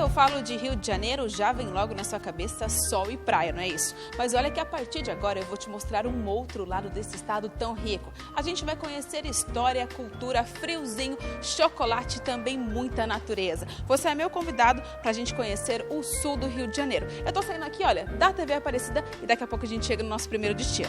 eu falo de Rio de Janeiro, já vem logo na sua cabeça sol e praia, não é isso? Mas olha que a partir de agora eu vou te mostrar um outro lado desse estado tão rico. A gente vai conhecer história, cultura, friozinho, chocolate e também muita natureza. Você é meu convidado para a gente conhecer o sul do Rio de Janeiro. Eu tô saindo aqui, olha, da TV Aparecida e daqui a pouco a gente chega no nosso primeiro destino.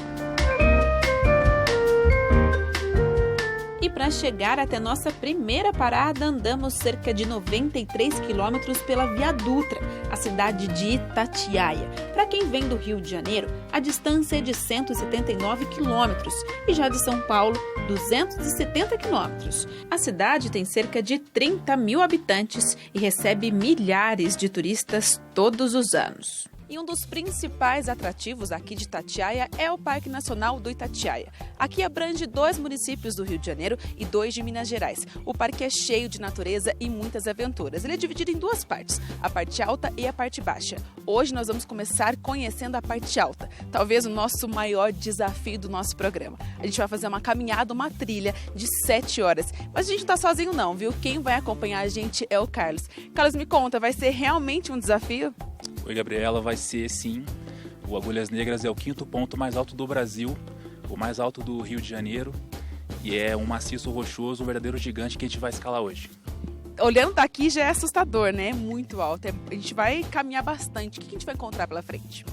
E para chegar até nossa primeira parada, andamos cerca de 93 quilômetros pela Via Dutra, a cidade de Itatiaia. Para quem vem do Rio de Janeiro, a distância é de 179 quilômetros e já de São Paulo, 270 quilômetros. A cidade tem cerca de 30 mil habitantes e recebe milhares de turistas todos os anos. E um dos principais atrativos aqui de Itatiaia é o Parque Nacional do Itatiaia. Aqui abrange 2 municípios do Rio de Janeiro e 2 de Minas Gerais. O parque é cheio de natureza e muitas aventuras. Ele é dividido em 2 partes, a parte alta e a parte baixa. Hoje nós vamos começar conhecendo a parte alta, talvez o nosso maior desafio do nosso programa. A gente vai fazer uma caminhada, uma trilha de 7 horas. Mas a gente não está sozinho não, viu? Quem vai acompanhar a gente é o Carlos. Carlos, me conta, vai ser realmente um desafio? Oi, Gabriela, vai ser sim. O Agulhas Negras é o 5º ponto mais alto do Brasil, o mais alto do Rio de Janeiro, e é um maciço rochoso, um verdadeiro gigante que a gente vai escalar hoje. Olhando daqui já é assustador, né? É muito alto. A gente vai caminhar bastante. O que a gente vai encontrar pela frente?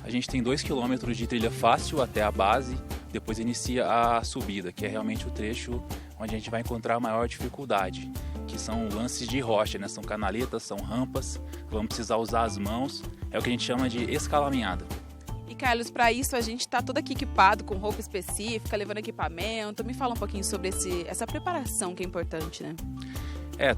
A gente tem 2 quilômetros de trilha fácil até a base, depois inicia a subida, que é realmente o trecho onde a gente vai encontrar a maior dificuldade, que são lances de rocha, né? São canaletas, são rampas, vamos precisar usar as mãos, é o que a gente chama de escalaminhada. E Carlos, para isso a gente está todo aqui equipado com roupa específica, levando equipamento. Me fala um pouquinho sobre essa preparação que é importante, né?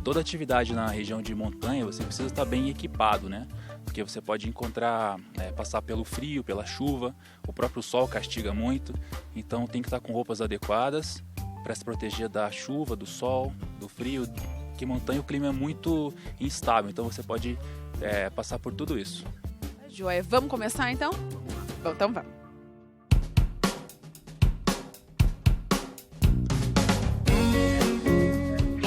Toda atividade na região de montanha você precisa estar bem equipado, né? Porque você pode encontrar, passar pelo frio, pela chuva, o próprio sol castiga muito, então tem que estar com roupas adequadas para se proteger da chuva, do sol, do frio, porque montanha o clima é muito instável, então você pode passar por tudo isso. Joia, vamos começar então? Bom, então vamos.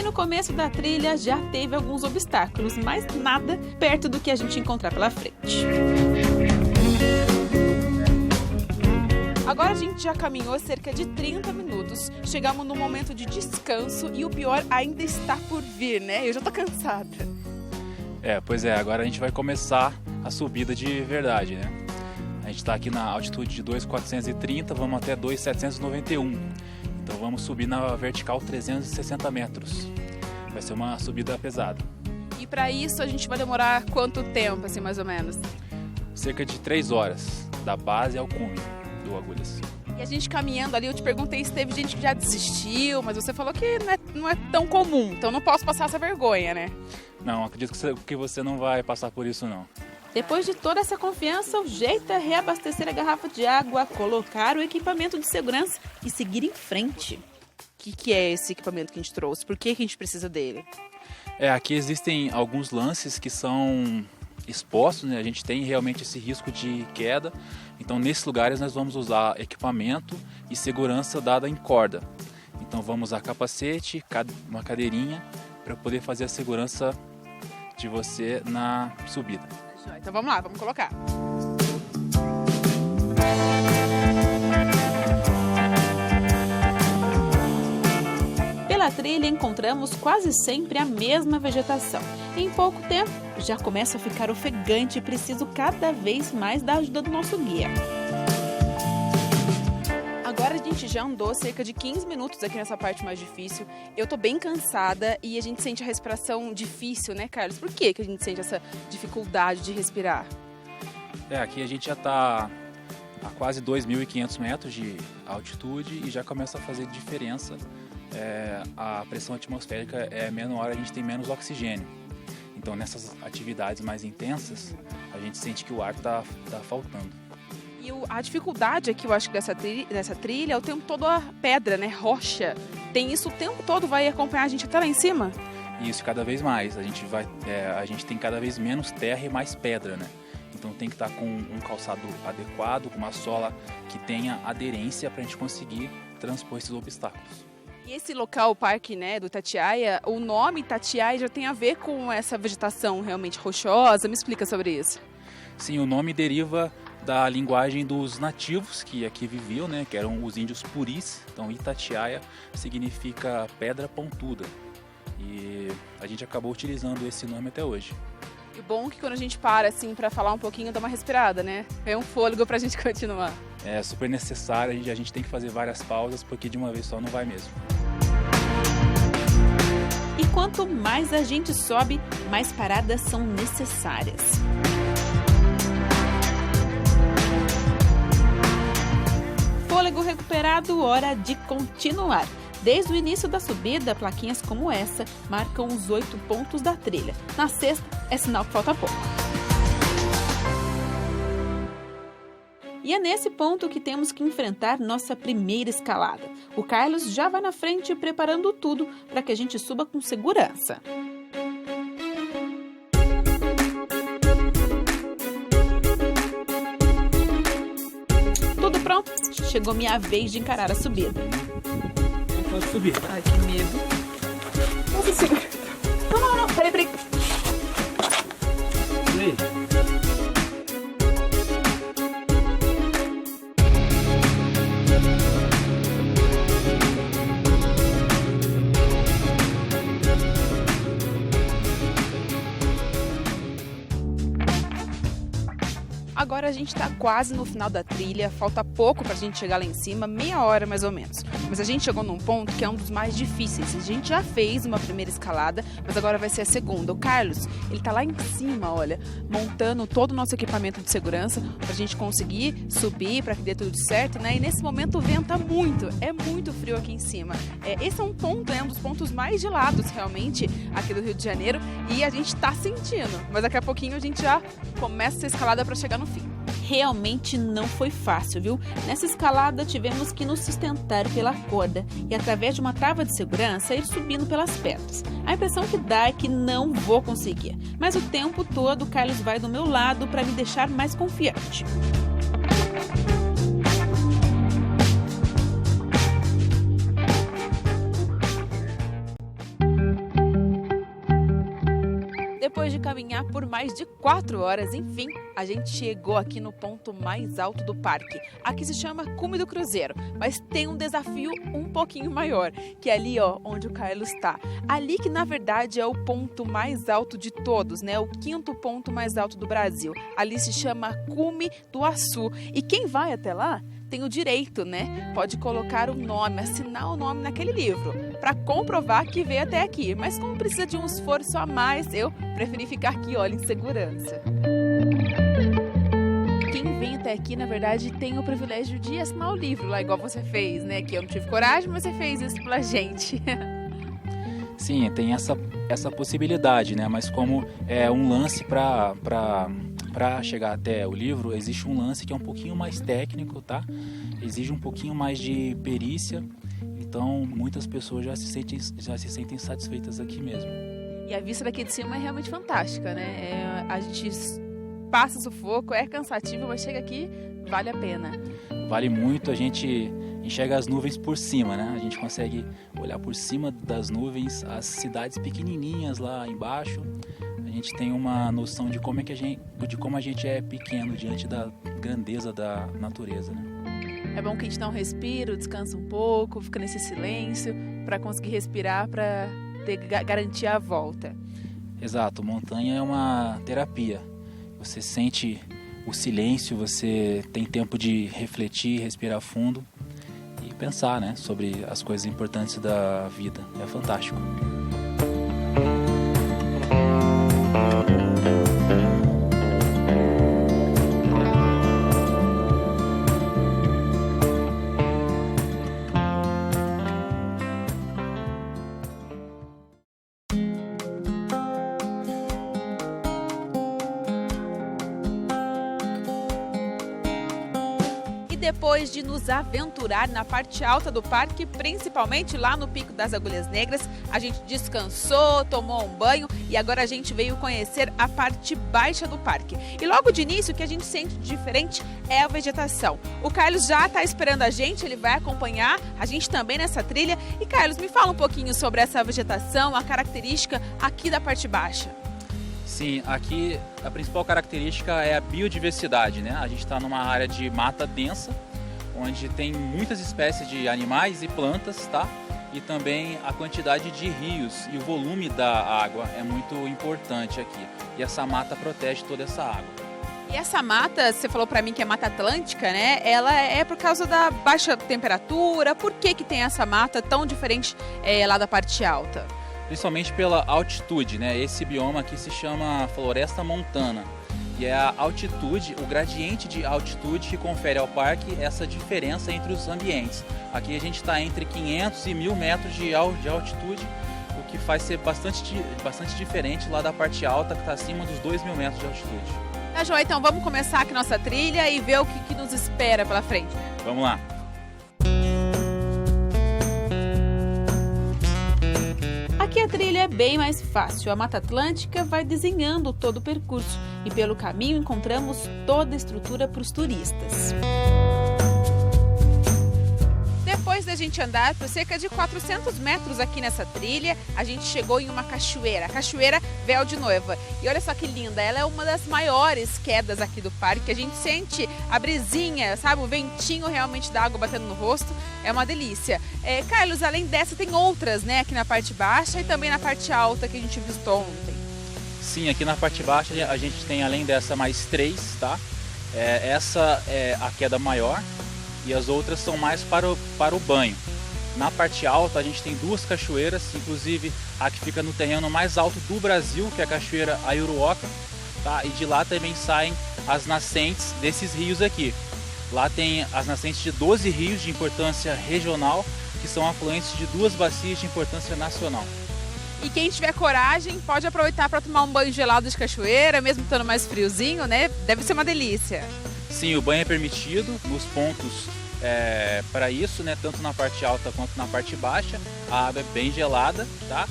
No começo da trilha já teve alguns obstáculos, mas nada perto do que a gente encontrar pela frente. Agora a gente já caminhou cerca de 30 minutos, chegamos no momento de descanso e o pior ainda está por vir, né? Eu já tô cansada. Pois é, agora a gente vai começar a subida de verdade, né? A gente está aqui na altitude de 2.430, vamos até 2.791. Então vamos subir na vertical 360 metros. Vai ser uma subida pesada. E para isso a gente vai demorar quanto tempo, assim, mais ou menos? Cerca de 3 horas, da base ao cume do Agulhas. E a gente caminhando ali, eu te perguntei se teve gente que já desistiu, mas você falou que não é tão comum, então não posso passar essa vergonha, né? Não, acredito que você não vai passar por isso, não. Depois de toda essa confiança, o jeito é reabastecer a garrafa de água, colocar o equipamento de segurança e seguir em frente. O que é esse equipamento que a gente trouxe? Por que a gente precisa dele? Aqui existem alguns lances que são expostos, né? A gente tem realmente esse risco de queda. Então, nesses lugares, nós vamos usar equipamento e segurança dada em corda. Então, vamos usar capacete, uma cadeirinha, para poder fazer a segurança de você na subida. Então, vamos lá, vamos colocar. Pela trilha encontramos quase sempre a mesma vegetação. Em pouco tempo já começa a ficar ofegante e preciso cada vez mais da ajuda do nosso guia. Agora a gente já andou cerca de 15 minutos aqui nessa parte mais difícil. Eu tô bem cansada e a gente sente a respiração difícil, né, Carlos? Por que a gente sente essa dificuldade de respirar? Aqui a gente já tá a quase 2.500 metros de altitude e já começa a fazer diferença. A pressão atmosférica é menor, a gente tem menos oxigênio. Então nessas atividades mais intensas, a gente sente que o ar tá faltando. E a dificuldade aqui, eu acho que dessa trilha é o tempo todo a pedra, né? Rocha. Tem isso o tempo todo, vai acompanhar a gente até lá em cima? Isso, cada vez mais. A gente tem cada vez menos terra e mais pedra, né? Então tem que estar com um calçado adequado, com uma sola que tenha aderência para a gente conseguir transpor esses obstáculos. E esse local, o parque, né, do Itatiaia, o nome Itatiaia já tem a ver com essa vegetação realmente rochosa? Me explica sobre isso. Sim, o nome deriva da linguagem dos nativos que aqui viviam, né, que eram os índios puris. Então Itatiaia significa pedra pontuda. E a gente acabou utilizando esse nome até hoje. E bom que quando a gente para assim para falar um pouquinho, dá uma respirada, né? É um fôlego pra gente continuar. É super necessário, a gente tem que fazer várias pausas, porque de uma vez só não vai mesmo. E quanto mais a gente sobe, mais paradas são necessárias. Fôlego recuperado, hora de continuar. Desde o início da subida, plaquinhas como essa marcam os 8 pontos da trilha. Na sexta, é sinal que falta pouco. E é nesse ponto que temos que enfrentar nossa primeira escalada. O Carlos já vai na frente preparando tudo para que a gente suba com segurança. Tudo pronto? Chegou minha vez de encarar a subida. Pode subir. Ai, que medo. Nossa senhora. Não. Peraí. Agora a gente está quase no final da trilha, falta pouco para a gente chegar lá em cima, meia hora mais ou menos. Mas a gente chegou num ponto que é um dos mais difíceis. A gente já fez uma primeira escalada, mas agora vai ser a segunda. O Carlos, ele tá lá em cima, olha, montando todo o nosso equipamento de segurança para a gente conseguir subir, para que dê tudo certo, né? E nesse momento venta muito, é muito frio aqui em cima. Esse é um ponto, um dos pontos mais gelados realmente aqui do Rio de Janeiro e a gente tá sentindo. Mas daqui a pouquinho a gente já começa essa escalada para chegar no fim. Realmente não foi fácil, viu? Nessa escalada tivemos que nos sustentar pela corda e através de uma trava de segurança ir subindo pelas pedras. A impressão que dá é que não vou conseguir, mas o tempo todo o Carlos vai do meu lado para me deixar mais confiante. Depois de caminhar por mais de 4 horas, enfim, a gente chegou aqui no ponto mais alto do parque. Aqui se chama Cume do Cruzeiro, mas tem um desafio um pouquinho maior, que é ali, ó, onde o Carlos está. Ali que, na verdade, é o ponto mais alto de todos, né? O 5º ponto mais alto do Brasil. Ali se chama Cume do Açu. E quem vai até lá tem o direito, né? Pode colocar o nome, assinar o nome naquele livro, para comprovar que veio até aqui. Mas como precisa de um esforço a mais, eu preferi ficar aqui, olha, em segurança. Quem vem até aqui, na verdade, tem o privilégio de assinar o livro, lá igual você fez, né? Que eu não tive coragem, mas você fez isso pela gente. Sim, tem essa possibilidade, né? Mas como é um lance para chegar até o livro, existe um lance que é um pouquinho mais técnico, tá? Exige um pouquinho mais de perícia, então muitas pessoas já se sentem satisfeitas aqui mesmo. E a vista daqui de cima é realmente fantástica, né? A gente passa sufoco, é cansativo, mas chega aqui, vale a pena. Vale muito, a gente enxerga as nuvens por cima, né? A gente consegue olhar por cima das nuvens as cidades pequenininhas lá embaixo. A gente tem uma noção de como a gente é pequeno diante da grandeza da natureza, né? É bom que a gente dá um respiro, descansa um pouco, fica nesse silêncio para conseguir respirar, para garantir a volta. Exato, montanha é uma terapia. Você sente o silêncio, você tem tempo de refletir, respirar fundo e pensar, né, sobre as coisas importantes da vida. É fantástico. depois de nos aventurar na parte alta do parque, principalmente lá no Pico das Agulhas Negras, a gente descansou, tomou um banho e agora a gente veio conhecer a parte baixa do parque. E logo de início o que a gente sente de diferente é a vegetação. O Carlos já está esperando a gente, ele vai acompanhar a gente também nessa trilha. E Carlos, me fala um pouquinho sobre essa vegetação, a característica aqui da parte baixa. Sim, aqui a principal característica é a biodiversidade, né? A gente está numa área de mata densa, onde tem muitas espécies de animais e plantas, tá? E também a quantidade de rios e o volume da água é muito importante aqui. E essa mata protege toda essa água. E essa mata, você falou para mim que é Mata Atlântica, né? Ela é por causa da baixa temperatura. Por que tem essa mata tão diferente lá da parte alta? Principalmente pela altitude, né? Esse bioma aqui se chama floresta montana. E é a altitude, o gradiente de altitude que confere ao parque essa diferença entre os ambientes. Aqui a gente está entre 500 e 1.000 metros de altitude, o que faz ser bastante diferente lá da parte alta, que está acima dos 2.000 metros de altitude. Tá, João, então vamos começar aqui nossa trilha e ver o que nos espera pela frente. Vamos lá. Aqui a trilha é bem mais fácil. A Mata Atlântica vai desenhando todo o percurso e pelo caminho encontramos toda a estrutura para os turistas. Depois da gente andar por cerca de 400 metros aqui nessa trilha, a gente chegou em uma cachoeira, a Cachoeira Véu de Noiva. E olha só que linda, ela é uma das maiores quedas aqui do parque. A gente sente a brisinha, sabe, o ventinho realmente da água batendo no rosto. É uma delícia. Carlos, além dessa tem outras, né, aqui na parte baixa e também na parte alta que a gente visitou ontem. Sim, aqui na parte baixa a gente tem além dessa mais 3, tá? Essa é a queda maior. E as outras são mais para o banho. Na parte alta a gente tem 2 cachoeiras, inclusive a que fica no terreno mais alto do Brasil, que é a Cachoeira Aiuruoca, tá? E de lá também saem as nascentes desses rios aqui. Lá tem as nascentes de 12 rios de importância regional, que são afluentes de 2 bacias de importância nacional. E quem tiver coragem pode aproveitar para tomar um banho gelado de cachoeira, mesmo estando mais friozinho, né? Deve ser uma delícia. Sim, o banho é permitido nos pontos para isso, né? Tanto na parte alta quanto na parte baixa. A água é bem gelada, tá?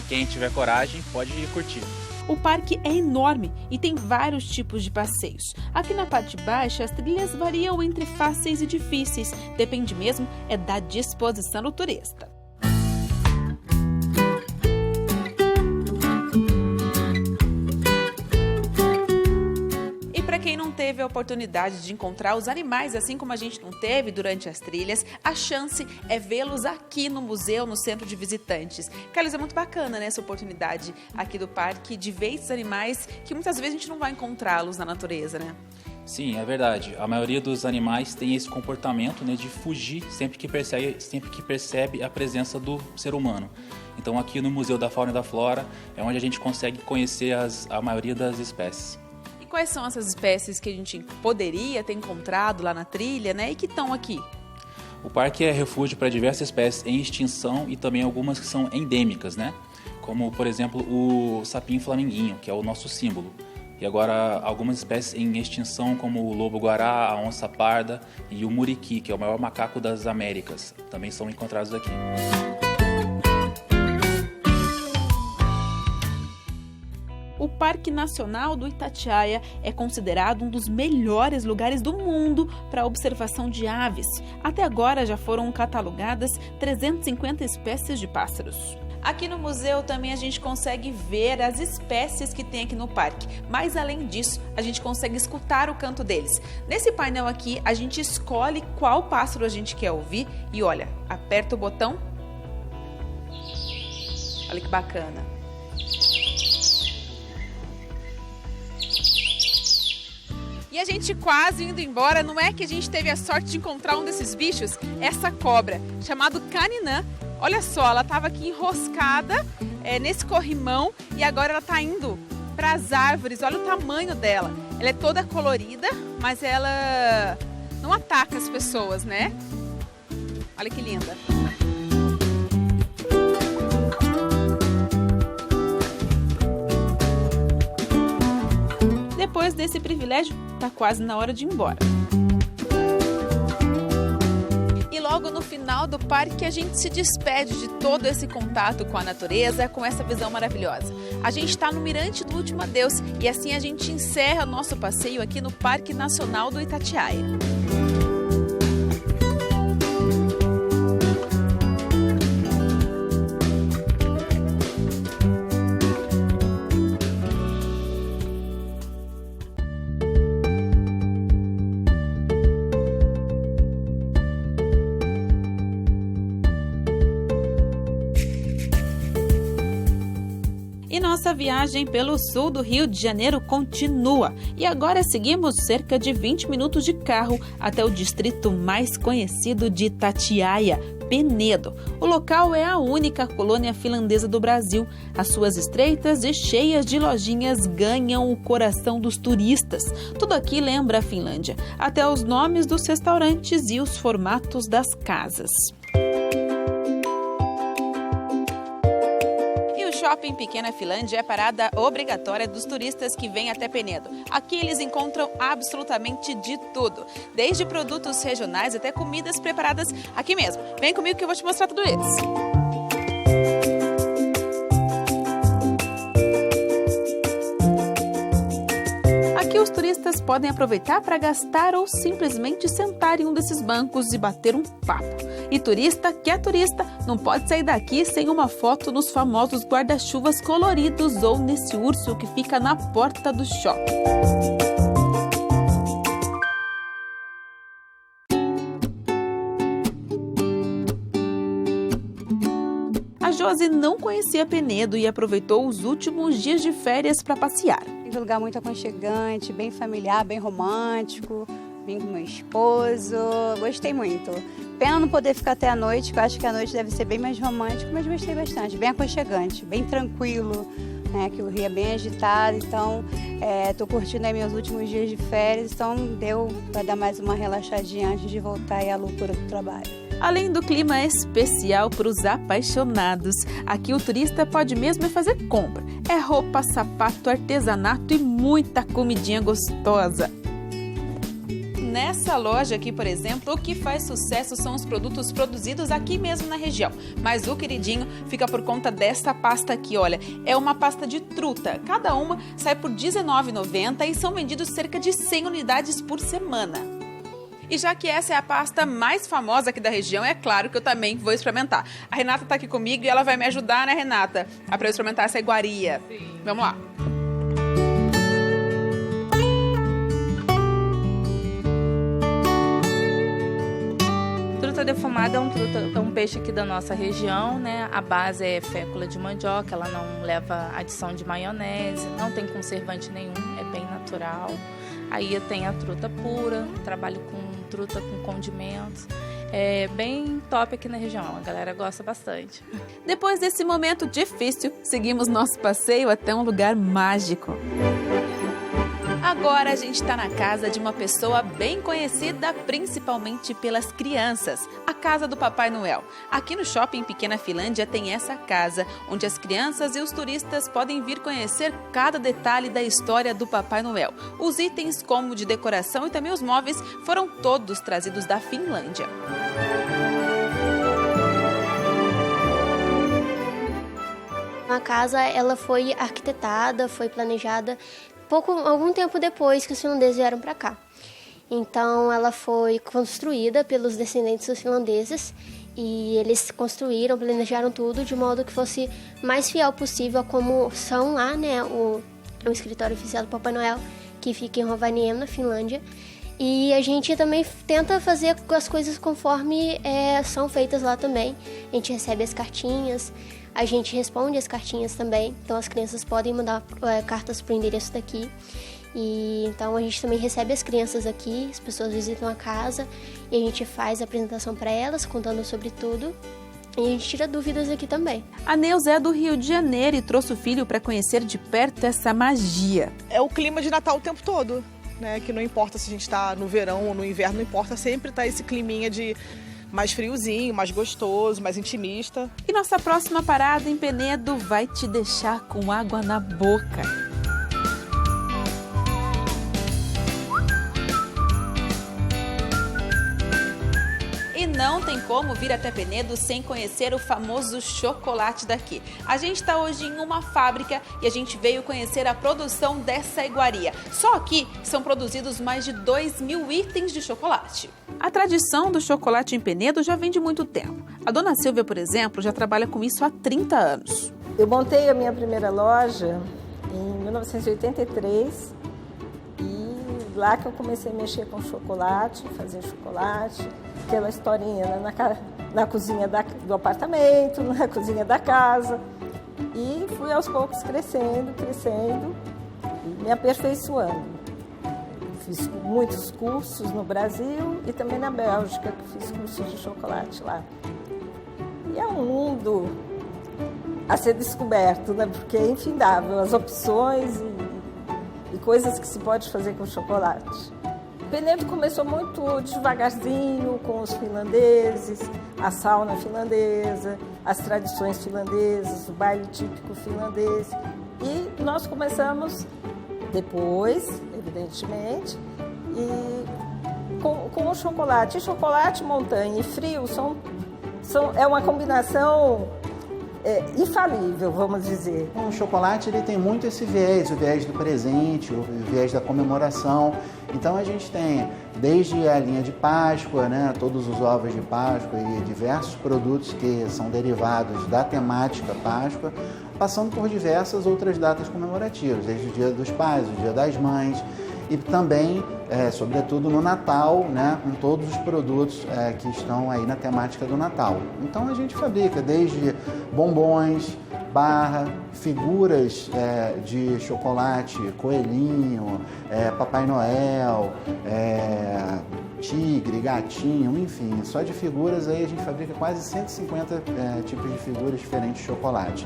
Quem tiver coragem pode curtir. O parque é enorme e tem vários tipos de passeios. Aqui na parte baixa, as trilhas variam entre fáceis e difíceis. Depende mesmo da disposição do turista. Quem não teve a oportunidade de encontrar os animais, assim como a gente não teve durante as trilhas, a chance é vê-los aqui no museu, no centro de visitantes. Carlos, é muito bacana, né, essa oportunidade aqui do parque de ver esses animais que muitas vezes a gente não vai encontrá-los na natureza, né? Sim, é verdade. A maioria dos animais tem esse comportamento, né, de fugir sempre que percebe a presença do ser humano. Então aqui no Museu da Fauna e da Flora é onde a gente consegue conhecer a maioria das espécies. Quais são essas espécies que a gente poderia ter encontrado lá na trilha, né, e que estão aqui? O parque é refúgio para diversas espécies em extinção e também algumas que são endêmicas, né? Como, por exemplo, o sapinho flamenguinho, que é o nosso símbolo. E agora algumas espécies em extinção, como o lobo-guará, a onça parda e o muriqui, que é o maior macaco das Américas, também são encontrados aqui. O Parque Nacional do Itatiaia é considerado um dos melhores lugares do mundo para a observação de aves. Até agora já foram catalogadas 350 espécies de pássaros. Aqui no museu também a gente consegue ver as espécies que tem aqui no parque, mas além disso a gente consegue escutar o canto deles. Nesse painel aqui a gente escolhe qual pássaro a gente quer ouvir e olha, aperta o botão. Olha que bacana. E a gente quase indo embora, não é que a gente teve a sorte de encontrar um desses bichos? Essa cobra, chamado caninã. Olha só, ela estava aqui enroscada nesse corrimão e agora ela está indo para as árvores. Olha o tamanho dela. Ela é toda colorida, mas ela não ataca as pessoas, né? Olha que linda. Depois desse privilégio, tá quase na hora de ir embora. final do parque, a gente se despede de todo esse contato com a natureza, com essa visão maravilhosa. A gente está no Mirante do Último Adeus e assim a gente encerra nosso passeio aqui no Parque Nacional do Itatiaia. E nossa viagem pelo sul do Rio de Janeiro continua. E agora seguimos cerca de 20 minutos de carro até o distrito mais conhecido de Itatiaia, Penedo. O local é a única colônia finlandesa do Brasil. As suas estreitas e cheias de lojinhas ganham o coração dos turistas. Tudo aqui lembra a Finlândia, até os nomes dos restaurantes e os formatos das casas. O Shopping Pequena Finlândia é a parada obrigatória dos turistas que vêm até Penedo. Aqui eles encontram absolutamente de tudo, desde produtos regionais até comidas preparadas aqui mesmo. Vem comigo que eu vou te mostrar tudo isso. Aqui os turistas podem aproveitar para gastar ou simplesmente sentar em um desses bancos e bater um papo. E turista que é turista não pode sair daqui sem uma foto nos famosos guarda-chuvas coloridos ou nesse urso que fica na porta do shopping. A Josi não conhecia Penedo e aproveitou os últimos dias de férias para passear. Um lugar muito aconchegante, bem familiar, bem romântico. Vim com meu esposo, gostei muito. Pena não poder ficar até a noite, que eu acho que a noite deve ser bem mais romântico, mas gostei bastante, bem aconchegante, bem tranquilo, né? Que o Rio é bem agitado, então tô curtindo aí meus últimos dias de férias, então deu para dar mais uma relaxadinha antes de voltar aí à loucura do trabalho. Além do clima especial para os apaixonados, aqui o turista pode mesmo fazer compra. É roupa, sapato, artesanato e muita comidinha gostosa. Nessa loja aqui, por exemplo, o que faz sucesso são os produtos produzidos aqui mesmo na região. Mas o queridinho fica por conta dessa pasta aqui, olha. É uma pasta de truta. Cada uma sai por R$19,90 e são vendidos cerca de 100 unidades por semana. E já que essa é a pasta mais famosa aqui da região, é claro que eu também vou experimentar. A Renata tá aqui comigo e ela vai me ajudar, né, Renata? Para eu experimentar essa iguaria. Sim. Vamos lá. Truta defumada é um peixe aqui da nossa região, né? A base é fécula de mandioca, ela não leva adição de maionese, não tem conservante nenhum, é bem natural. Aí tem a truta pura, trabalho com truta com condimentos. É bem top aqui na região, a galera gosta bastante. Depois desse momento difícil, seguimos nosso passeio até um lugar mágico. Agora a gente está na casa de uma pessoa bem conhecida, principalmente pelas crianças, a casa do Papai Noel. Aqui no Shopping Pequena Finlândia tem essa casa, onde as crianças e os turistas podem vir conhecer cada detalhe da história do Papai Noel. Os itens como de decoração e também os móveis foram todos trazidos da Finlândia. A casa ela foi arquitetada, foi planejada algum tempo depois que os finlandeses vieram para cá. Então ela foi construída pelos descendentes dos finlandeses e eles construíram, planejaram tudo de modo que fosse mais fiel possível a como são lá, né, o escritório oficial do Papai Noel, que fica em Rovaniemi, na Finlândia. E a gente também tenta fazer as coisas conforme são feitas lá também. A gente recebe as cartinhas, a gente responde as cartinhas também. Então as crianças podem mandar cartas para o endereço daqui. E então a gente também recebe as crianças aqui, as pessoas visitam a casa e a gente faz a apresentação para elas, contando sobre tudo. E a gente tira dúvidas aqui também. A Neuza é do Rio de Janeiro e trouxe o filho para conhecer de perto essa magia. É o clima de Natal o tempo todo, né? Que não importa se a gente está no verão ou no inverno, não importa, sempre tá esse climinha de mais friozinho, mais gostoso, mais intimista. E nossa próxima parada em Penedo vai te deixar com água na boca. E não não tem como vir até Penedo sem conhecer o famoso chocolate daqui. A gente está hoje em uma fábrica e a gente veio conhecer a produção dessa iguaria. Só aqui são produzidos mais de 2.000 itens de chocolate. A tradição do chocolate em Penedo já vem de muito tempo. A dona Silvia, por exemplo, já trabalha com isso há 30 anos. Eu montei a minha primeira loja em 1983 e lá que eu comecei a mexer com chocolate, fazer chocolate, aquela historinha, né, na cozinha do apartamento, na cozinha da casa. E fui aos poucos crescendo e me aperfeiçoando. Fiz muitos cursos no Brasil e também na Bélgica, que fiz cursos de chocolate lá. E é um mundo a ser descoberto, né? Porque é infindável as opções e coisas que se pode fazer com chocolate. Penedo começou muito devagarzinho com os finlandeses, a sauna finlandesa, as tradições finlandesas, o baile típico finlandês. E nós começamos depois, evidentemente, e com o chocolate. E chocolate, montanha e frio é uma combinação infalível, vamos dizer. O chocolate ele tem muito esse viés, o viés do presente, o viés da comemoração. Então a gente tem desde a linha de Páscoa, né, todos os ovos de Páscoa e diversos produtos que são derivados da temática Páscoa, passando por diversas outras datas comemorativas, desde o Dia dos Pais, o Dia das Mães e também, sobretudo no Natal, né, com todos os produtos que estão aí na temática do Natal. Então a gente fabrica desde bombons, barra, figuras de chocolate, coelhinho, Papai Noel, tigre, gatinho, enfim, só de figuras aí a gente fabrica quase 150 tipos de figuras diferentes de chocolate.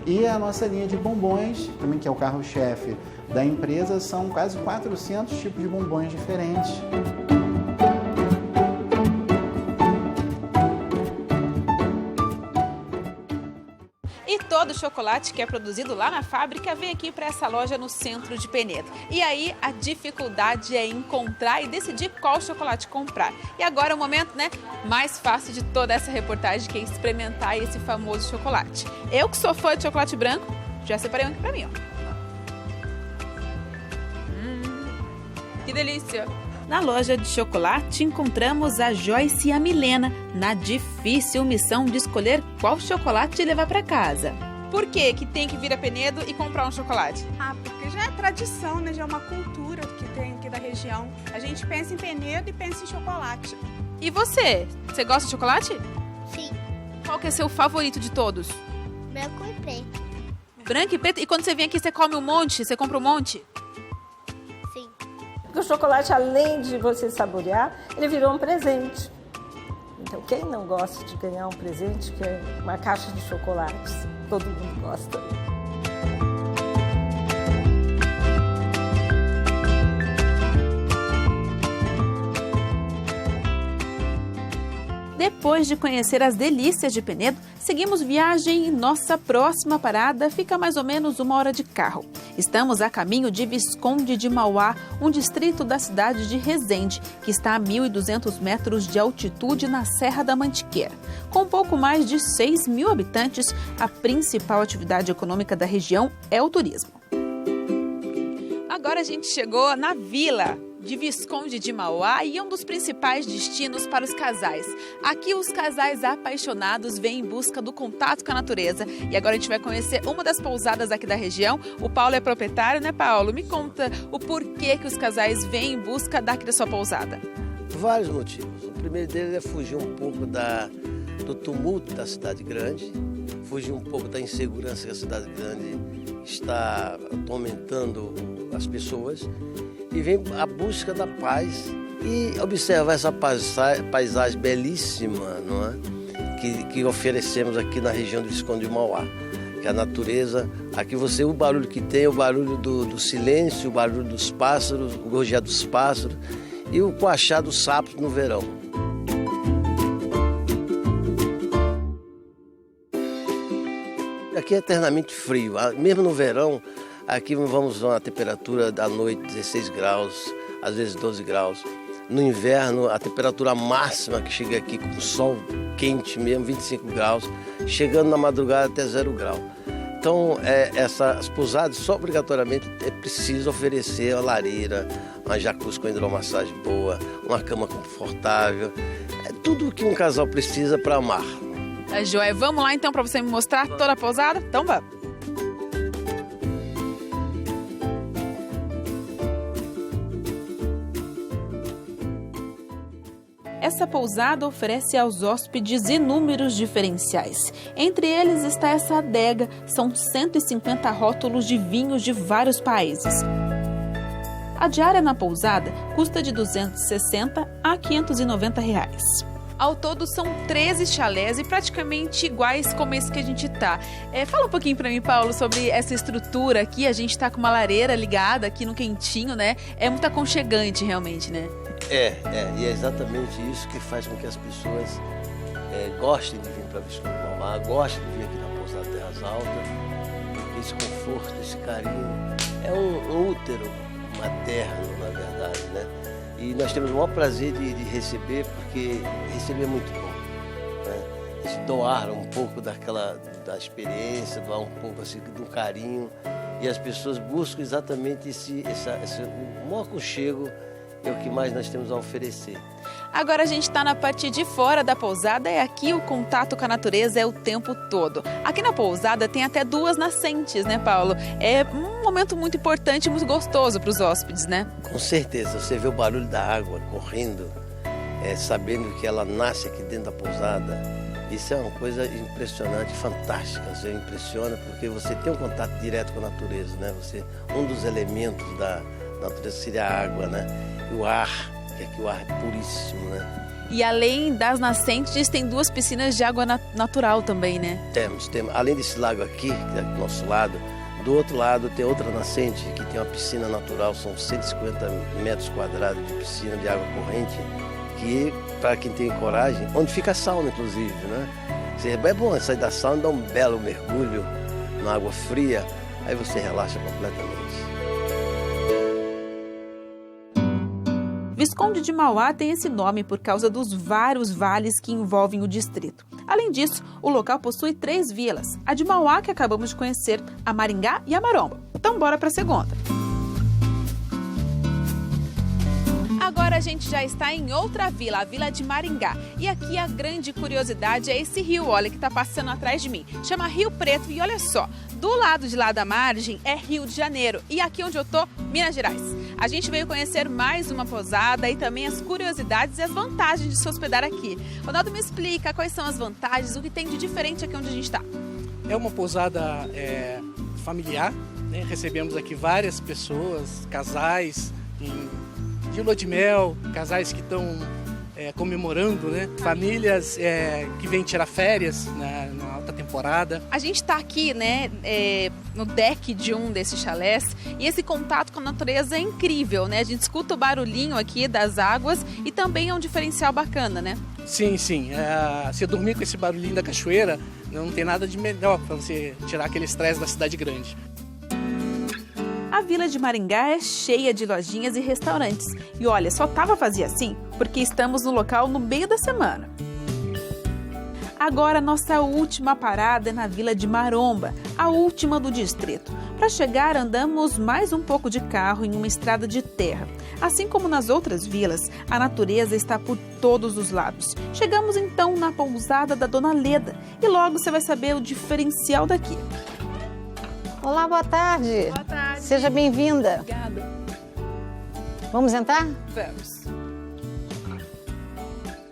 E a nossa linha de bombons, também que é o carro-chefe da empresa, são quase 400 tipos de bombons diferentes. E todo o chocolate que é produzido lá na fábrica vem aqui para essa loja no centro de Penedo. E aí a dificuldade é encontrar e decidir qual chocolate comprar. E agora é o momento, né, mais fácil de toda essa reportagem, que é experimentar esse famoso chocolate. Eu que sou fã de chocolate branco, já separei um aqui para mim, ó. Que delícia! Na loja de chocolate encontramos a Joyce e a Milena na difícil missão de escolher qual chocolate levar para casa. Por que tem que vir a Penedo e comprar um chocolate? Porque já é tradição, né? Já é uma cultura que tem aqui da região. A gente pensa em Penedo e pensa em chocolate. E você? Você gosta de chocolate? Sim. Qual que é seu favorito de todos? Branco e preto. Branco e preto? E quando você vem aqui, você come um monte? Você compra um monte? Sim. Porque o chocolate, além de você saborear, ele virou um presente. Então, quem não gosta de ganhar um presente, que é uma caixa de chocolates? Todo mundo gosta. Depois de conhecer as delícias de Penedo, seguimos viagem e nossa próxima parada fica a mais ou menos 1 hora de carro. Estamos a caminho de Visconde de Mauá, um distrito da cidade de Resende, que está a 1.200 metros de altitude na Serra da Mantiqueira. Com pouco mais de 6.000 habitantes, a principal atividade econômica da região é o turismo. Agora a gente chegou na vila de Visconde de Mauá e é um dos principais destinos para os casais. Aqui os casais apaixonados vêm em busca do contato com a natureza. E agora a gente vai conhecer uma das pousadas aqui da região. O Paulo é proprietário, né, Paulo? Me conta o porquê que os casais vêm em busca daqui da sua pousada. Vários motivos. O primeiro deles é fugir um pouco do tumulto da cidade grande, fugir um pouco da insegurança que a cidade grande está atormentando as pessoas, e vem à busca da paz e observar essa paisagem belíssima, não é? Que oferecemos aqui na região do Visconde de Mauá. Que a natureza, aqui o barulho que tem, o barulho do silêncio, o barulho dos pássaros, o gorjear dos pássaros e o coachar dos sapos no verão. Aqui é eternamente frio, mesmo no verão. Aqui vamos a uma temperatura da noite 16 graus, às vezes 12 graus. No inverno, a temperatura máxima que chega aqui com sol quente mesmo, 25 graus, chegando na madrugada até 0 grau. Então, essas pousadas, só obrigatoriamente é preciso oferecer uma lareira, uma jacuzzi com hidromassagem boa, uma cama confortável. É tudo o que um casal precisa para amar. Tá joia. Vamos lá então para você me mostrar toda a pousada? Então vamos. Essa pousada oferece aos hóspedes inúmeros diferenciais. Entre eles está essa adega, são 150 rótulos de vinhos de vários países. A diária na pousada custa de R$ 260 a R$ 590. Ao todo são 13 chalés e praticamente iguais como esse que a gente está. Fala um pouquinho para mim, Paulo, sobre essa estrutura aqui. A gente está com uma lareira ligada aqui no quentinho, né? É muito aconchegante realmente, né? E é exatamente isso que faz com que as pessoas gostem de vir para Visconde do Palmar, gostem de vir aqui na Pousada Terras Altas. Esse conforto, esse carinho, é um útero materno, na verdade, né? E nós temos o maior prazer de receber, porque receber é muito bom, né? Doar um pouco da experiência, doar um pouco assim, do carinho, e as pessoas buscam exatamente o maior aconchego. É o que mais nós temos a oferecer. Agora a gente está na parte de fora da pousada e aqui o contato com a natureza é o tempo todo. Aqui na pousada tem até 2 nascentes, né, Paulo? É um momento muito importante e muito gostoso para os hóspedes, né? Com certeza. Você vê o barulho da água correndo, sabendo que ela nasce aqui dentro da pousada. Isso é uma coisa impressionante, fantástica. Você impressiona porque você tem um contato direto com a natureza, né? Um dos elementos da natureza seria a água, né? E o ar, que aqui o ar é puríssimo, né? E além das nascentes, tem 2 piscinas de água natural também, né? Temos. Além desse lago aqui, que é do nosso lado, do outro lado tem outra nascente, que tem uma piscina natural, são 150 metros quadrados de piscina de água corrente, que, para quem tem coragem, onde fica a sauna, inclusive, né? É bom sair da sauna, dar um belo mergulho na água fria, aí você relaxa completamente. Visconde de Mauá tem esse nome por causa dos vários vales que envolvem o distrito. Além disso, o local possui 3 vilas, a de Mauá, que acabamos de conhecer, a Maringá e a Maromba. Então bora para a segunda. Agora a gente já está em outra vila, a Vila de Maringá. E aqui a grande curiosidade é esse rio, olha, que está passando atrás de mim. Chama Rio Preto e olha só, do lado de lá da margem é Rio de Janeiro e aqui onde eu tô, Minas Gerais. A gente veio conhecer mais uma pousada e também as curiosidades e as vantagens de se hospedar aqui. Ronaldo, me explica quais são as vantagens, o que tem de diferente aqui onde a gente está. É uma pousada familiar, né? Recebemos aqui várias pessoas, casais de lua de mel, casais que estão comemorando, né? Famílias que vêm tirar férias na alta temporada. A gente está aqui, né, no deck de um desses chalés e esse contato com a natureza é incrível, né? A gente escuta o barulhinho aqui das águas e também é um diferencial bacana, né? Sim. Você dormir com esse barulhinho da cachoeira, não tem nada de melhor para você tirar aquele estresse da cidade grande. A Vila de Maringá é cheia de lojinhas e restaurantes. E olha, só estava vazia assim porque estamos no local no meio da semana. Agora, nossa última parada é na Vila de Maromba, a última do distrito. Para chegar, andamos mais um pouco de carro em uma estrada de terra. Assim como nas outras vilas, a natureza está por todos os lados. Chegamos então na pousada da Dona Leda e logo você vai saber o diferencial daqui. Olá, boa tarde. Boa tarde. Seja bem-vinda. Obrigada. Vamos entrar? Vamos.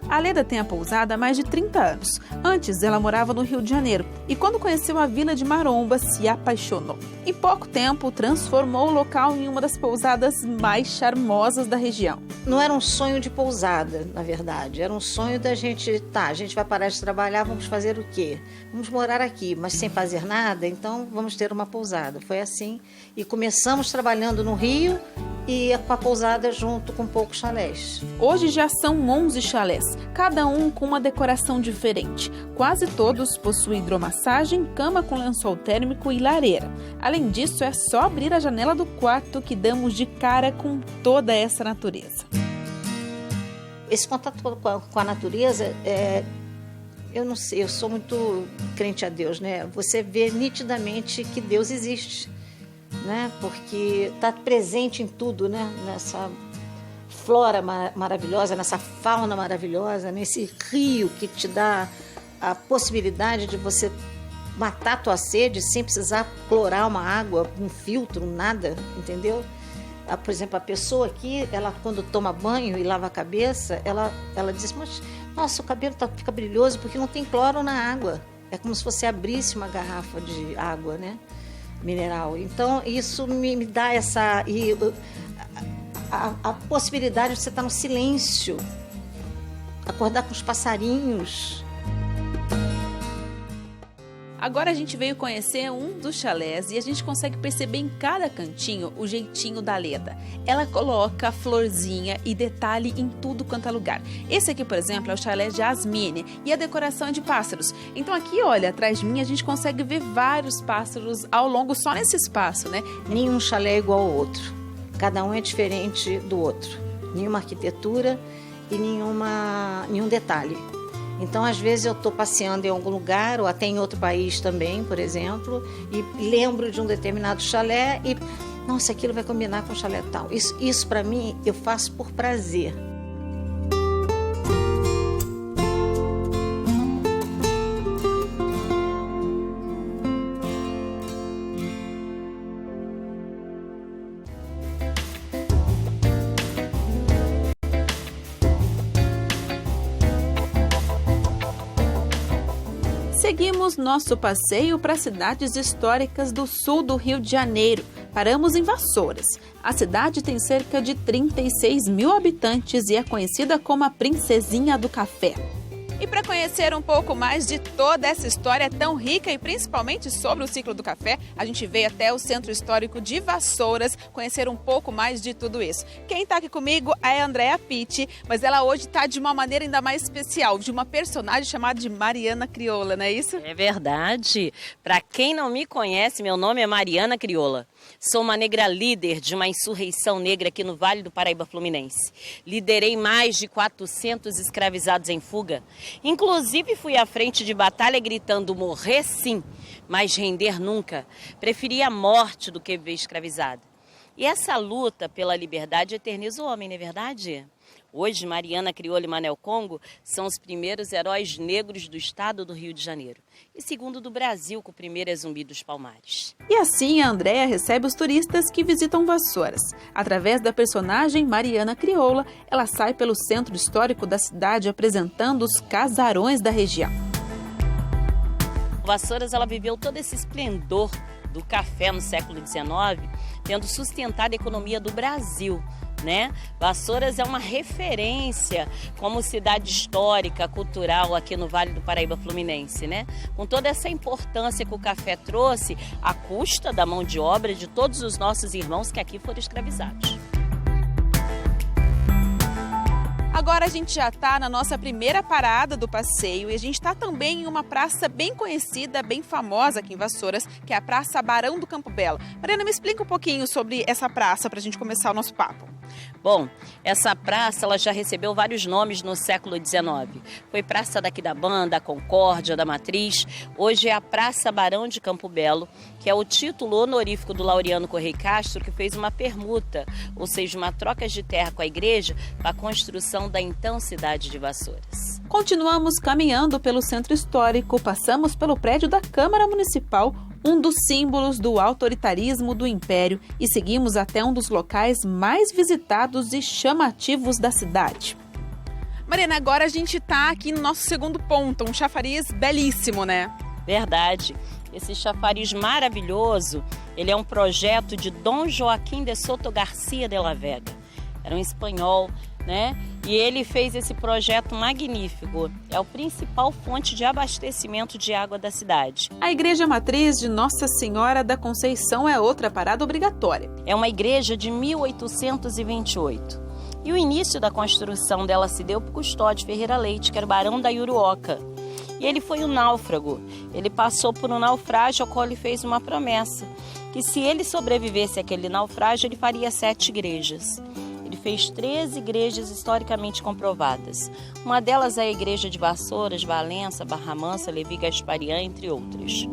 A Leda tem a pousada há mais de 30 anos. Antes, ela morava no Rio de Janeiro e quando conheceu a Vila de Maromba, se apaixonou. Em pouco tempo, transformou o local em uma das pousadas mais charmosas da região. Não era um sonho de pousada, na verdade. Era um sonho da gente, a gente vai parar de trabalhar, vamos fazer o quê? Vamos morar aqui, mas sem fazer nada, então vamos ter uma pousada. Foi assim. E começamos trabalhando no Rio e com a pousada junto com poucos chalés. Hoje já são 11 chalés, cada um com uma decoração diferente. Quase todos possuem hidromassagem, cama com lençol térmico e lareira. Além disso, é só abrir a janela do quarto que damos de cara com toda essa natureza. esse contato com a natureza, eu não sei, eu sou muito crente a Deus, né? Você vê nitidamente que Deus existe, né? Porque está presente em tudo, né? Nessa flora maravilhosa, nessa fauna maravilhosa, nesse rio que te dá a possibilidade de você matar a tua sede sem precisar clorar uma água, um filtro, nada, entendeu? Por exemplo, a pessoa aqui, ela quando toma banho e lava a cabeça, ela diz assim, mas, nossa, o cabelo fica brilhoso porque não tem cloro na água. É como se você abrisse uma garrafa de água, né? Mineral. Então, isso me dá essa... A possibilidade de você estar no silêncio, acordar com os passarinhos. Agora a gente veio conhecer um dos chalés e a gente consegue perceber em cada cantinho o jeitinho da Leda. Ela coloca florzinha e detalhe em tudo quanto é lugar. Esse aqui, por exemplo, é o chalé Jasmine e a decoração é de pássaros. Então aqui, olha, atrás de mim a gente consegue ver vários pássaros ao longo só nesse espaço, né? Nenhum chalé é igual ao outro. Cada um é diferente do outro. Nenhuma arquitetura e nenhum detalhe. Então, às vezes, eu estou passeando em algum lugar, ou até em outro país também, por exemplo, e lembro de um determinado chalé e, nossa, aquilo vai combinar com o chalé tal. Isso para mim, eu faço por prazer. Seguimos nosso passeio para cidades históricas do sul do Rio de Janeiro. Paramos em Vassouras. A cidade tem cerca de 36 mil habitantes e é conhecida como a Princesinha do Café. E para conhecer um pouco mais de toda essa história tão rica e principalmente sobre o ciclo do café, a gente veio até o Centro Histórico de Vassouras conhecer um pouco mais de tudo isso. Quem está aqui comigo é a Andréa Pitti, mas ela hoje está de uma maneira ainda mais especial, de uma personagem chamada de Mariana Crioula, não é isso? É verdade. Para quem não me conhece, meu nome é Mariana Crioula. Sou uma negra líder de uma insurreição negra aqui no Vale do Paraíba Fluminense. Liderei mais de 400 escravizados em fuga. Inclusive fui à frente de batalha gritando morrer sim, mas render nunca. Preferi a morte do que viver escravizada. E essa luta pela liberdade eterniza o homem, não é verdade? Hoje, Mariana Crioula e Manel Congo são os primeiros heróis negros do estado do Rio de Janeiro. E segundo do Brasil, que o primeiro é Zumbi dos Palmares. E assim a Andréa recebe os turistas que visitam Vassouras. Através da personagem Mariana Crioula, ela sai pelo centro histórico da cidade apresentando os casarões da região. Vassouras, ela viveu todo esse esplendor do café no século XIX, tendo sustentado a economia do Brasil. Né? Vassouras é uma referência como cidade histórica, cultural aqui no Vale do Paraíba Fluminense, né? Com toda essa importância que o café trouxe à custa da mão de obra de todos os nossos irmãos que aqui foram escravizados. Agora a gente já está na nossa primeira parada do passeio e a gente está também em uma praça bem conhecida, bem famosa aqui em Vassouras, que é a Praça Barão do Campo Belo. Mariana, me explica um pouquinho sobre essa praça para a gente começar o nosso papo. Bom, essa praça ela já recebeu vários nomes no século XIX. Foi Praça daqui da Banda, Concórdia, da Matriz. Hoje é a Praça Barão de Campo Belo, que é o título honorífico do Laureano Correia Castro, que fez uma permuta, ou seja, uma troca de terra com a igreja para a construção da então cidade de Vassouras. Continuamos caminhando pelo centro histórico, passamos pelo prédio da Câmara Municipal, um dos símbolos do autoritarismo do Império, e seguimos até um dos locais mais visitados e chamativos da cidade. Mariana, agora a gente está aqui no nosso segundo ponto, um chafariz belíssimo, né? Verdade. Esse chafariz maravilhoso, ele é um projeto de Dom Joaquim de Soto Garcia de la Vega. Era um espanhol, né? E ele fez esse projeto magnífico. É a principal fonte de abastecimento de água da cidade. A Igreja Matriz de Nossa Senhora da Conceição é outra parada obrigatória. É uma igreja de 1828. E o início da construção dela se deu por Custódio Ferreira Leite, que era o barão da Iuruoca. E ele foi um náufrago. Ele passou por um naufrágio ao qual ele fez uma promessa, que se ele sobrevivesse àquele naufrágio, ele faria 7 igrejas. Ele fez 13 igrejas historicamente comprovadas. Uma delas é a Igreja de Vassouras, Valença, Barra Mansa, Levi Gasparian, entre outras.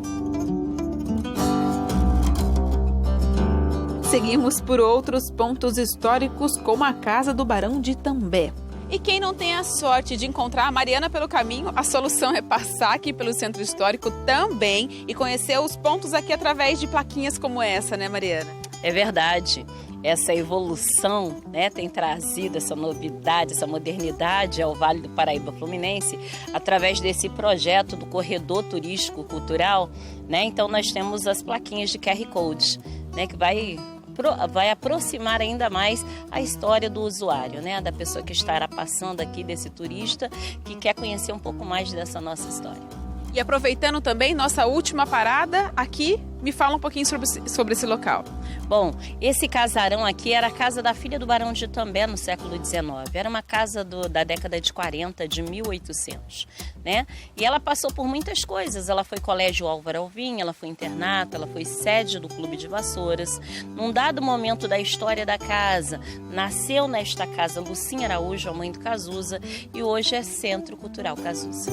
Seguimos por outros pontos históricos, como a Casa do Barão de Itambé. E quem não tem a sorte de encontrar a Mariana pelo caminho, a solução é passar aqui pelo Centro Histórico também e conhecer os pontos aqui através de plaquinhas como essa, né, Mariana? É verdade. Essa evolução, né, tem trazido essa novidade, essa modernidade ao Vale do Paraíba Fluminense através desse projeto do Corredor Turístico Cultural, né? Então nós temos as plaquinhas de QR Code, né, que vai aproximar ainda mais a história do usuário, né? Da pessoa que estará passando aqui, desse turista que quer conhecer um pouco mais dessa nossa história. E aproveitando também nossa última parada aqui, me fala um pouquinho sobre esse local. Bom, esse casarão aqui era a casa da filha do Barão de Itambé no século XIX. Era uma casa da década de 40, de 1800, né? E ela passou por muitas coisas. Ela foi colégio Álvaro Alvim, ela foi internato, ela foi sede do Clube de Vassouras. Num dado momento da história da casa, nasceu nesta casa Lucinha Araújo, a mãe do Cazuza, e hoje é Centro Cultural Cazuza.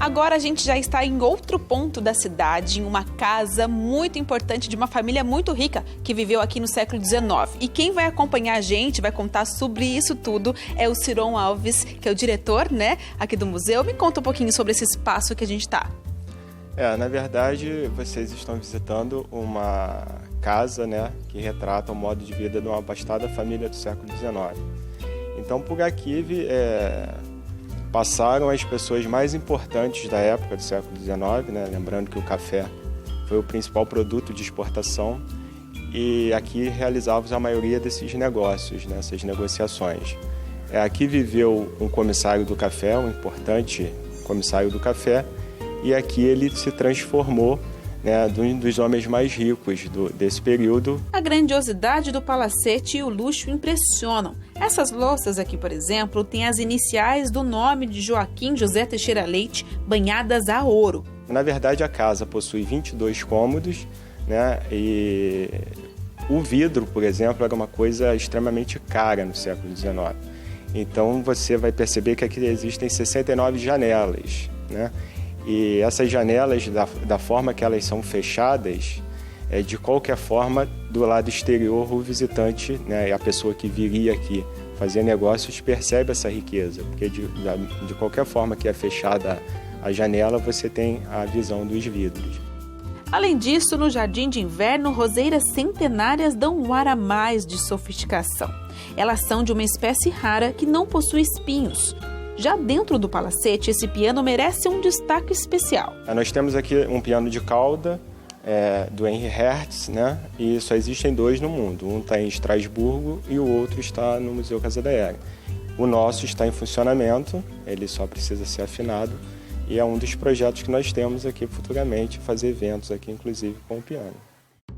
Agora a gente já está em outro ponto da cidade, em uma casa muito importante de uma família muito rica que viveu aqui no século XIX. E quem vai acompanhar a gente, vai contar sobre isso tudo, é o Ciron Alves, que é o diretor, né, aqui do museu. Me conta um pouquinho sobre esse espaço que a gente está. Na verdade, vocês estão visitando uma casa, né, que retrata o modo de vida de uma abastada família do século XIX. Então, por aqui passaram as pessoas mais importantes da época do século XIX, né? Lembrando que o café foi o principal produto de exportação e aqui realizávamos a maioria desses negócios, né? Essas negociações. Aqui viveu um comissário do café, um importante comissário do café, e aqui ele se transformou, né, um dos homens mais ricos desse período. A grandiosidade do palacete e o luxo impressionam. Essas louças aqui, por exemplo, têm as iniciais do nome de Joaquim José Teixeira Leite, banhadas a ouro. Na verdade, a casa possui 22 cômodos, né, e o vidro, por exemplo, era uma coisa extremamente cara no século XIX. Então, você vai perceber que aqui existem 69 janelas, né? E essas janelas, da forma que elas são fechadas, de qualquer forma, do lado exterior, o visitante, né, a pessoa que viria aqui fazer negócios, percebe essa riqueza. Porque de qualquer forma que é fechada a janela, você tem a visão dos vidros. Além disso, no jardim de inverno, roseiras centenárias dão um ar a mais de sofisticação. Elas são de uma espécie rara que não possui espinhos. Já dentro do palacete, esse piano merece um destaque especial. Nós temos aqui um piano de cauda do Henry Hertz, né? E só existem dois no mundo. Um está em Estrasburgo e o outro está no Museu Casa da Era. O nosso está em funcionamento, ele só precisa ser afinado e é um dos projetos que nós temos aqui futuramente, fazer eventos aqui, inclusive com o piano.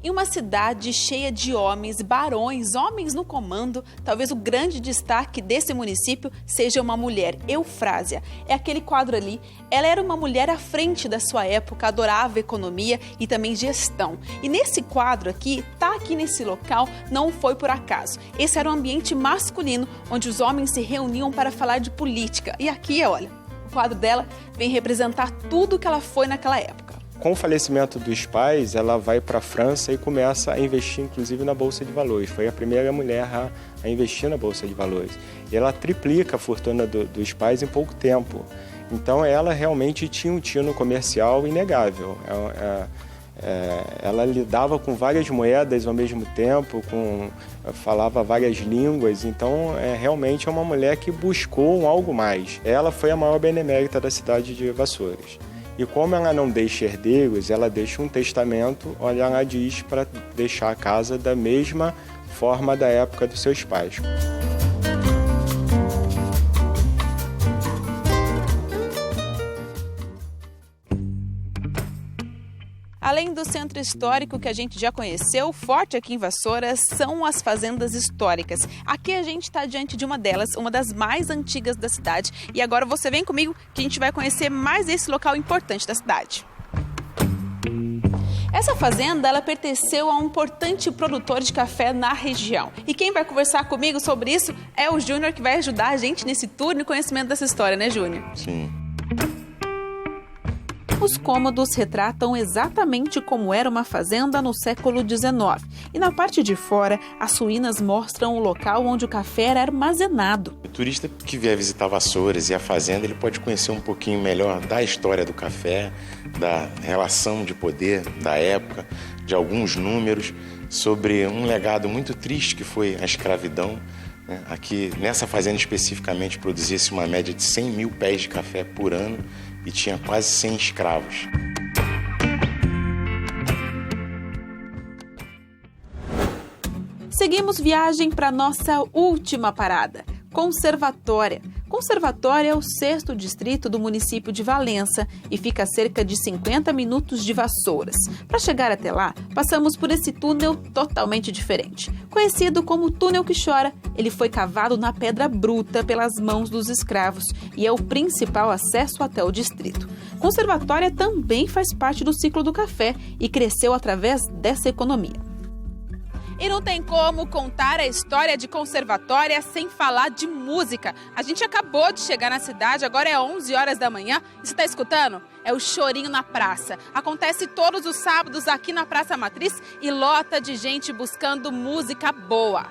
Em uma cidade cheia de homens, barões, homens no comando, talvez o grande destaque desse município seja uma mulher, Eufrásia. É aquele quadro ali. Ela era uma mulher à frente da sua época, adorava economia e também gestão. E nesse quadro aqui, tá aqui nesse local, não foi por acaso. Esse era um ambiente masculino, onde os homens se reuniam para falar de política. E aqui, olha, o quadro dela vem representar tudo que ela foi naquela época. Com o falecimento dos pais, ela vai para a França e começa a investir, inclusive, na Bolsa de Valores. Foi a primeira mulher a investir na Bolsa de Valores. E ela triplica a fortuna dos pais em pouco tempo. Então, ela realmente tinha um tino comercial inegável. Ela lidava com várias moedas ao mesmo tempo, falava várias línguas. Então, realmente é uma mulher que buscou algo mais. Ela foi a maior benemérita da cidade de Vassouras. E como ela não deixa herdeiros, ela deixa um testamento onde ela diz para deixar a casa da mesma forma da época dos seus pais. Além do centro histórico que a gente já conheceu, o forte aqui em Vassouras são as fazendas históricas. Aqui a gente está diante de uma delas, uma das mais antigas da cidade. E agora você vem comigo que a gente vai conhecer mais esse local importante da cidade. Essa fazenda, ela pertenceu a um importante produtor de café na região. E quem vai conversar comigo sobre isso é o Júnior, que vai ajudar a gente nesse tour e conhecimento dessa história, né, Júnior? Sim. Os cômodos retratam exatamente como era uma fazenda no século XIX. E na parte de fora, as suínas mostram o local onde o café era armazenado. O turista que vier visitar Vassouras e a fazenda, ele pode conhecer um pouquinho melhor da história do café, da relação de poder da época, de alguns números, sobre um legado muito triste que foi a escravidão. Aqui, nessa fazenda especificamente, produzia-se uma média de 100 mil pés de café por ano e tinha quase 100 escravos. Seguimos viagem para nossa última parada, Conservatória. Conservatória é o 6º distrito do município de Valença e fica a cerca de 50 minutos de Vassouras. Para chegar até lá, passamos por esse túnel totalmente diferente. Conhecido como Túnel que Chora, ele foi cavado na pedra bruta pelas mãos dos escravos e é o principal acesso até o distrito. Conservatória também faz parte do ciclo do café e cresceu através dessa economia. E não tem como contar a história de Conservatória sem falar de música. A gente acabou de chegar na cidade, agora é 11 horas da manhã. E você está escutando? É o Chorinho na Praça. Acontece todos os sábados aqui na Praça Matriz e lota de gente buscando música boa.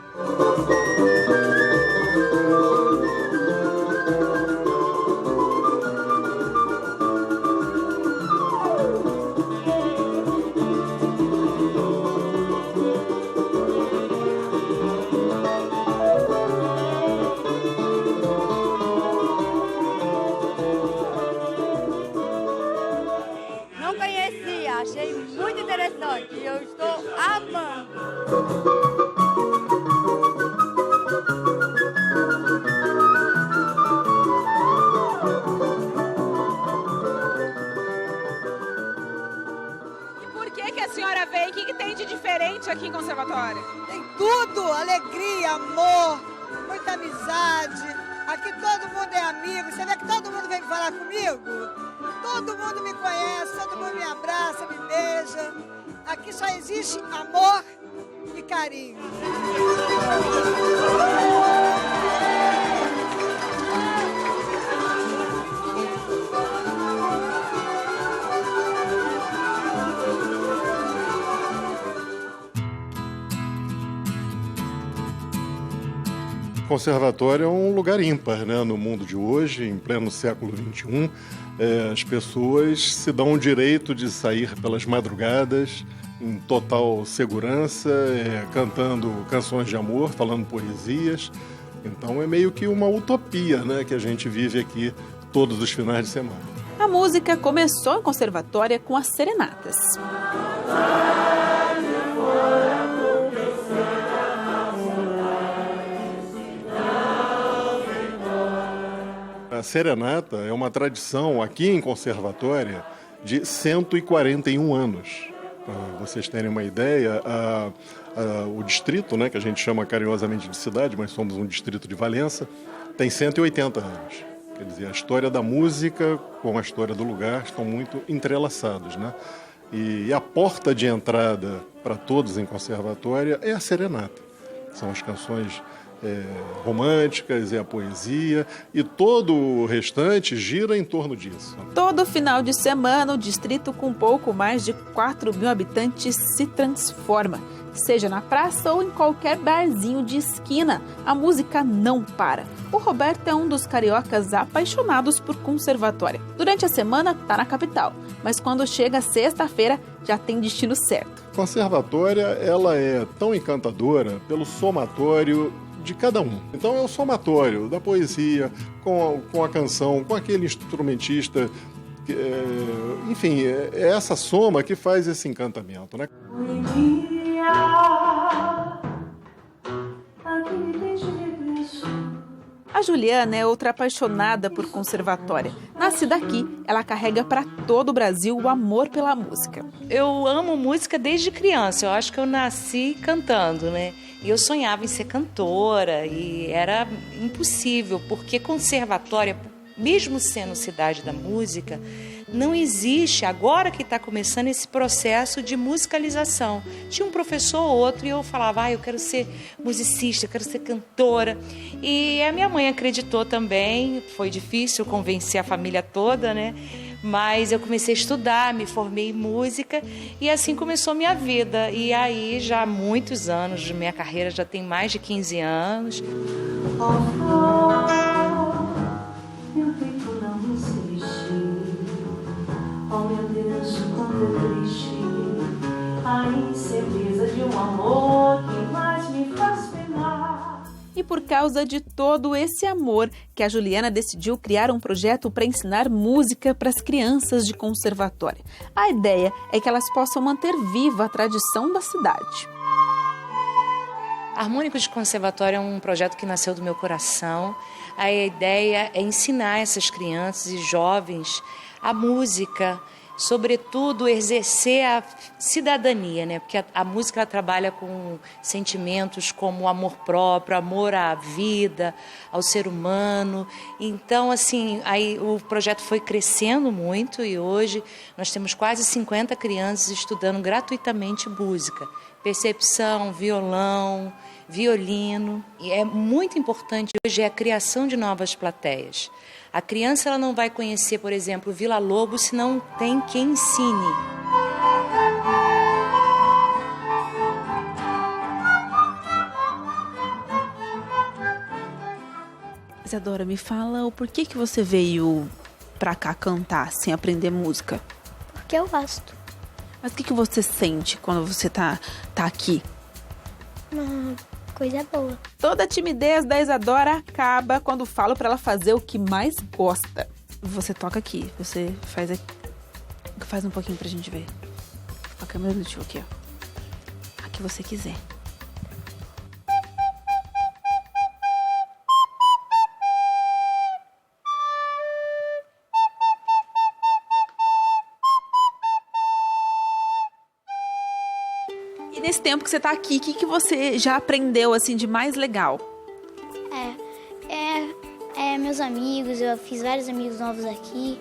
Achei muito interessante e eu estou amando. E por que a senhora veio? O que tem de diferente aqui em Conservatória? Tem tudo, alegria, amor, muita amizade. Aqui todo mundo é amigo. Você vê que todo mundo vem falar comigo? Todo mundo me conhece, todo mundo me abraça, me beija. Aqui só existe amor e carinho. Conservatório é um lugar ímpar, né? No mundo de hoje, em pleno século XXI. As pessoas se dão o direito de sair pelas madrugadas em total segurança, cantando canções de amor, falando poesias. Então é meio que uma utopia, né, que a gente vive aqui todos os finais de semana. A música começou em Conservatória com as serenatas. A serenata é uma tradição aqui em Conservatória de 141 anos. Para vocês terem uma ideia, o distrito, né, que a gente chama carinhosamente de cidade, mas somos um distrito de Valença, tem 180 anos. Quer dizer, a história da música com a história do lugar estão muito entrelaçados, né? E a porta de entrada para todos em Conservatória é a serenata. São as canções românticas, é a poesia, e todo o restante gira em torno disso. Todo final de semana, o distrito com pouco mais de 4 mil habitantes se transforma. Seja na praça ou em qualquer barzinho de esquina, a música não para. O Roberto é um dos cariocas apaixonados por Conservatória. Durante a semana está na capital, mas quando chega sexta-feira já tem destino certo. Conservatória, ela é tão encantadora pelo somatório de cada um. Então é o somatório da poesia, com a canção, com aquele instrumentista. Enfim, é essa soma que faz esse encantamento, né? A Juliana é outra apaixonada por Conservatória. Nascida aqui, ela carrega para todo o Brasil o amor pela música. Eu amo música desde criança, eu acho que eu nasci cantando, né? E eu sonhava em ser cantora e era impossível, porque conservatório, mesmo sendo cidade da música, não existe, agora que está começando esse processo de musicalização. Tinha um professor ou outro e eu falava, eu quero ser musicista, eu quero ser cantora. E a minha mãe acreditou também, foi difícil convencer a família toda, né? Mas eu comecei a estudar, me formei em música e assim começou minha vida. E aí já há muitos anos, minha carreira já tem mais de 15 anos. Oh meu Deus, quanto é triste a incerteza de um amor que mais me faz penar. E por causa de todo esse amor que a Juliana decidiu criar um projeto para ensinar música para as crianças de conservatório. A ideia é que elas possam manter viva a tradição da cidade. Harmônicos de Conservatório é um projeto que nasceu do meu coração. A ideia é ensinar essas crianças e jovens a música, sobretudo exercer a cidadania, né? Porque a música ela trabalha com sentimentos como o amor próprio, amor à vida, ao ser humano. Então, assim, aí o projeto foi crescendo muito e hoje nós temos quase 50 crianças estudando gratuitamente música, percepção, violão, violino. E é muito importante hoje a criação de novas plateias. A criança ela não vai conhecer, por exemplo, o Vila Lobos se não tem quem ensine. Isadora, me fala o porquê que você veio pra cá cantar sem aprender música? Porque eu gosto. Mas o que você sente quando você tá aqui? Uma coisa boa. Toda a timidez da Isadora acaba quando falo pra ela fazer o que mais gosta. Você toca aqui, você faz aqui. Faz um pouquinho pra gente ver. A câmera do tio aqui, ó. A que você quiser. E nesse tempo que você tá aqui, o que você já aprendeu assim de mais legal? Meus amigos, eu fiz vários amigos novos aqui.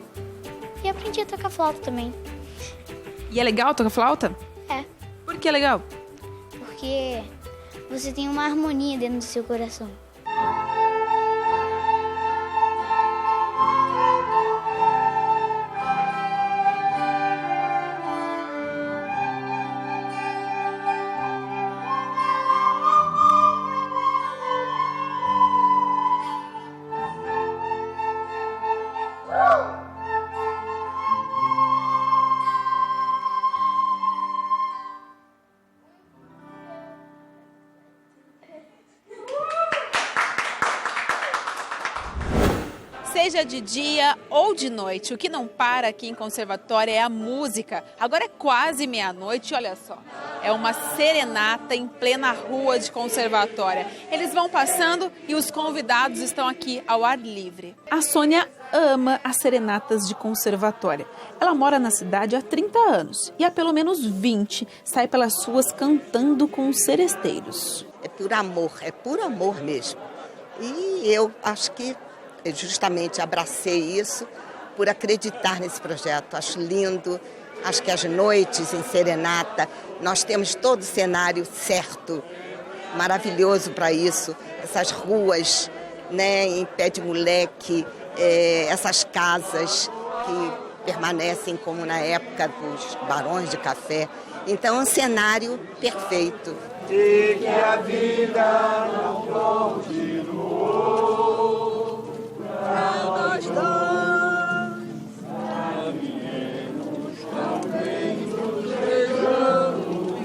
E aprendi a tocar flauta também. E é legal tocar flauta? É. Por que é legal? Porque você tem uma harmonia dentro do seu coração. Seja de dia ou de noite, o que não para aqui em Conservatório é a música. Agora é quase meia-noite, olha só. É uma serenata em plena rua de Conservatório. Eles vão passando e os convidados estão aqui ao ar livre. A Sônia ama as serenatas de Conservatório. Ela mora na cidade há 30 anos e há pelo menos 20 sai pelas ruas cantando com os seresteiros. É por amor mesmo. E eu acho que eu justamente abracei isso por acreditar nesse projeto. Acho lindo, acho que as noites em serenata, nós temos todo o cenário certo, maravilhoso para isso. Essas ruas, né, em pé de moleque, essas casas que permanecem como na época dos barões de café. Então é um cenário perfeito. E que a vida não continuou. Nós dois caminhemos também nos beijamos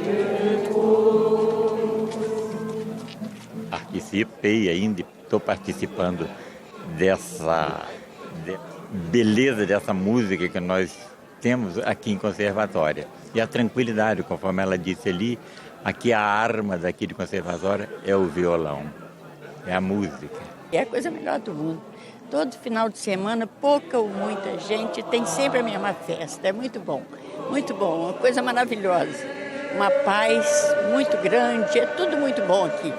depois. Participei ainda, estou participando dessa beleza dessa música que nós temos aqui em Conservatório. E a tranquilidade, conforme ela disse ali, aqui a arma daqui de Conservatório é o violão. é a música. É a coisa melhor do mundo. Todo final de semana, pouca ou muita gente, tem sempre a mesma festa. É muito bom, uma coisa maravilhosa. Uma paz muito grande, é tudo muito bom aqui.